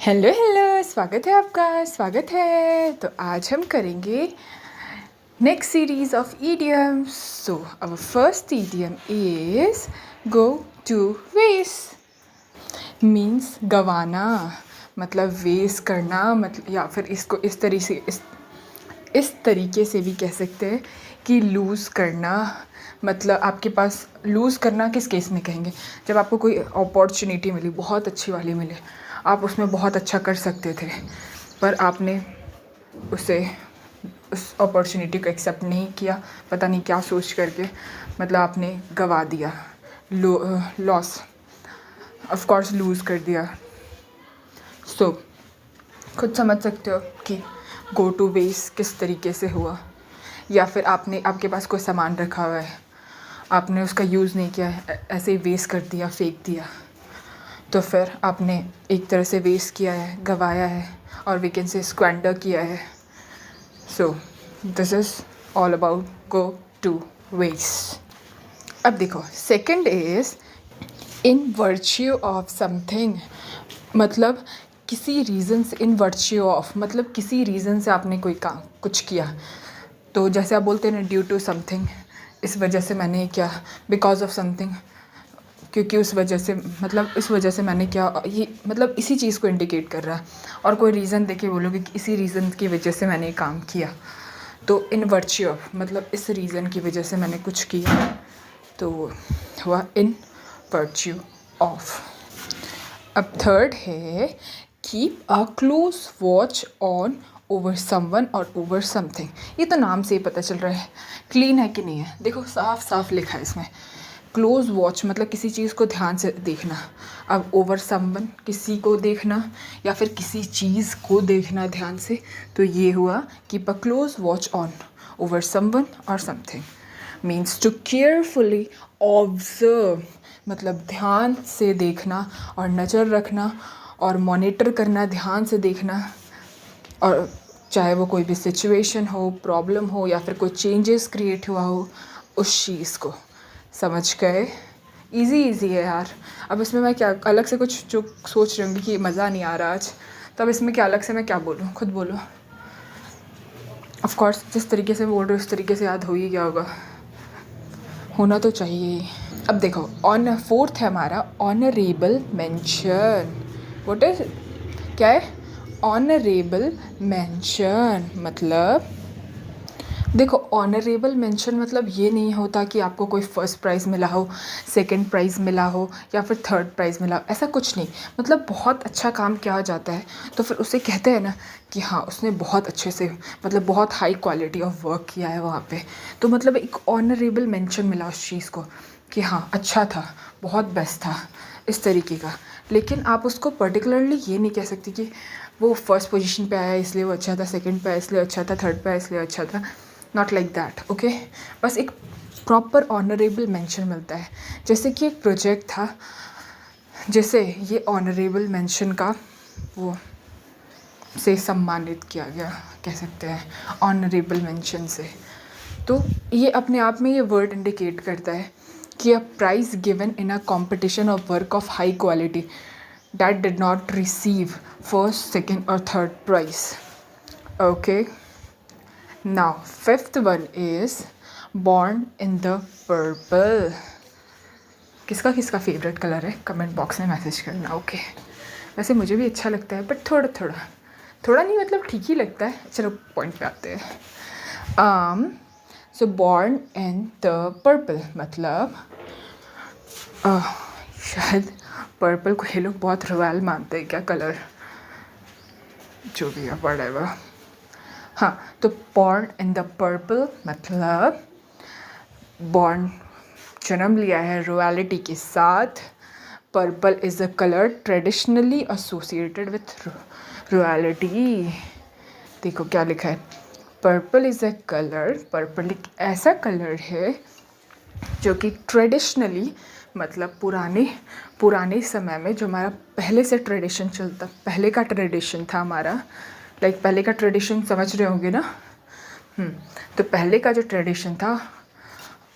Hello hello, स्वागत है आपका, स्वागत है। तो आज हम करेंगे next series of idioms. So our first idiom is go to waste. Means गंवाना, मतलब वेस्ट करना, मतलब या फिर इसको इस तरीके से भी कह सकते हैं कि लूज़ करना। मतलब आपके पास लूज़ करना किस केस में कहेंगे? जब आपको कोई अपॉर्चुनिटी मिली, बहुत अच्छी वाली मिली, आप उसमें बहुत अच्छा कर सकते थे, पर आपने उसे उस अपॉर्चुनिटी को एक्सेप्ट नहीं किया, पता नहीं क्या सोच करके, मतलब आपने गंवा दिया, लॉस, ऑफ कोर्स लूज़ कर दिया। सो खुद समझ सकते हो कि गो टू वेस्ट किस तरीके से हुआ। या फिर आपके पास कोई सामान रखा हुआ है, आपने उसका यूज़ नहीं किया है, ऐसे ही वेस्ट कर दिया, फेंक दिया, तो फिर आपने एक तरह से वेस्ट किया है, गंवाया है, और वी कैन से स्क्वेंडर किया है। So this is all about go to waste. अब देखो, second is in virtue of something. मतलब किसी रीज़न से, इन वर्च्यू ऑफ मतलब किसी रीज़न से आपने कोई काम कुछ किया, तो जैसे आप बोलते हैं ना, ड्यू टू समथिंग, इस वजह से मैंने किया, बिकॉज ऑफ समथिंग, क्योंकि उस वजह से, मतलब इस वजह से मैंने क्या, ये मतलब इसी चीज़ को इंडिकेट कर रहा है। और कोई रीज़न देके बोलोगे कि इसी रीज़न की वजह से मैंने काम किया, तो इन वर्च्यू ऑफ मतलब इस रीज़न की वजह से मैंने कुछ किया, तो हुआ इन वर्च्यू ऑफ। अब थर्ड है keep a close watch on over someone और ओवर समथिंग। ये तो नाम से ही पता चल रहा है क्लीन है कि नहीं है। देखो साफ साफ लिखा है इसमें, क्लोज वॉच मतलब किसी चीज़ को ध्यान से देखना। अब ओवर समवन किसी को देखना या फिर किसी चीज़ को देखना ध्यान से, तो ये हुआ keep a close watch on over someone और something. Means to carefully observe, मतलब ध्यान से देखना और नज़र रखना और मॉनिटर करना, ध्यान से देखना, और चाहे वो कोई भी सिचुएशन हो, प्रॉब्लम हो, या फिर कोई चेंजेस क्रिएट हुआ हो उस चीज़ को। समझ गए? इजी है यार। अब इसमें मैं क्या अलग से कुछ जो सोच रही हूँ कि मज़ा नहीं आ रहा आज, तो अब इसमें क्या अलग से मैं क्या बोलूँ, खुद बोलो। ऑफ कोर्स जिस तरीके से बोल रहे हो उस तरीके से याद हो ही गया होगा, होना तो चाहिए। अब देखो, ऑन फोर्थ है हमारा ऑनरेबल मेंशन। व्हाट इज, क्या है ऑनरेबल मेंशन? मतलब देखो, ऑनरेबल मेंशन मतलब ये नहीं होता कि आपको कोई फर्स्ट प्राइज़ मिला हो, सेकंड प्राइज़ मिला हो, या फिर थर्ड प्राइज़ मिला हो, ऐसा कुछ नहीं। मतलब बहुत अच्छा काम किया जाता है तो फिर उसे कहते हैं ना कि हाँ उसने बहुत अच्छे से, मतलब बहुत हाई क्वालिटी ऑफ वर्क किया है वहाँ पे, तो मतलब एक ऑनरेबल मेंशन मिला उस चीज़ को कि हाँ अच्छा था, बहुत बेस्ट था, इस तरीके का। लेकिन आप उसको पर्टिकुलरली ये नहीं कह सकते कि वो फर्स्ट पोजीशन पे आया इसलिए वो अच्छा था, सेकंड पे आया इसलिए अच्छा था, थर्ड पे आया इसलिए अच्छा था। Not like that, okay. बस एक प्रॉपर ऑनरेबल मेंशन मिलता है। जैसे कि एक प्रोजेक्ट था, जैसे ये ऑनरेबल मेंशन का वो से सम्मानित किया गया, कह सकते हैं ऑनरेबल मेंशन से। तो ये अपने आप में ये वर्ड इंडिकेट करता है कि अ price given in a competition of work of high quality that did not receive first, second or third prize. Okay. Now fifth one is born in the purple. किसका किसका फेवरेट कलर है comment box में message करना, okay. वैसे मुझे भी अच्छा लगता है, बट थोड़ा थोड़ा थोड़ा नहीं, मतलब ठीक ही लगता है। चलो पॉइंट पे आते हैं। सो बॉर्न इन द पर्पल मतलब शायद पर्पल को ये लोग बहुत रॉयल मानते हैं क्या, कलर जो भी है व्हाटएवर। हाँ, तो बॉर्न इन द पर्पल मतलब बॉर्न, जन्म लिया है रॉयलिटी के साथ। Purple is a colour traditionally associated with royalty. देखो क्या लिखा है, purple is a colour, purple एक ऐसा कलर है जो कि ट्रेडिशनली मतलब पुराने समय में, जो हमारा पहले से ट्रेडिशन चलता, पहले का ट्रेडिशन था हमारा, लाइक पहले का ट्रेडिशन समझ रहे होंगे ना। तो पहले का जो ट्रेडिशन था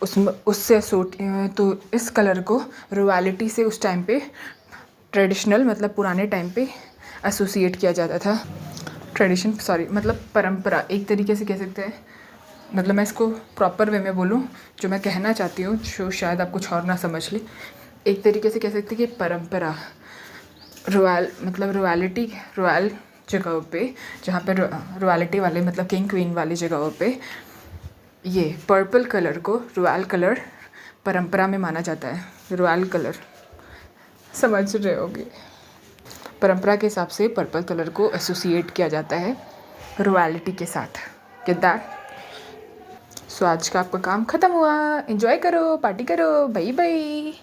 उसमें उससे तो इस कलर को रॉयलिटी से उस टाइम पे, ट्रेडिशनल मतलब पुराने टाइम पे एसोसिएट किया जाता था। ट्रेडिशन सॉरी मतलब परंपरा एक तरीके से कह सकते हैं, मतलब मैं इसको प्रॉपर वे में बोलूँ जो मैं कहना चाहती हूँ, जो शायद आप कुछ और ना समझ ले। एक तरीके से कह सकते हैं कि परंपरा रॉयल मतलब रॉयल जगहों पे, जहाँ पे रॉयलिटी वाले मतलब किंग क्वीन वाली जगहों पे ये पर्पल कलर को रॉयल कलर परंपरा में माना जाता है। रॉयल कलर समझ रहे होगे, परंपरा के हिसाब से पर्पल कलर को एसोसिएट किया जाता है रॉयलिटी के साथ। Get that? सो आज का आपका काम ख़त्म हुआ। एंजॉय करो, पार्टी करो, बाय बाय।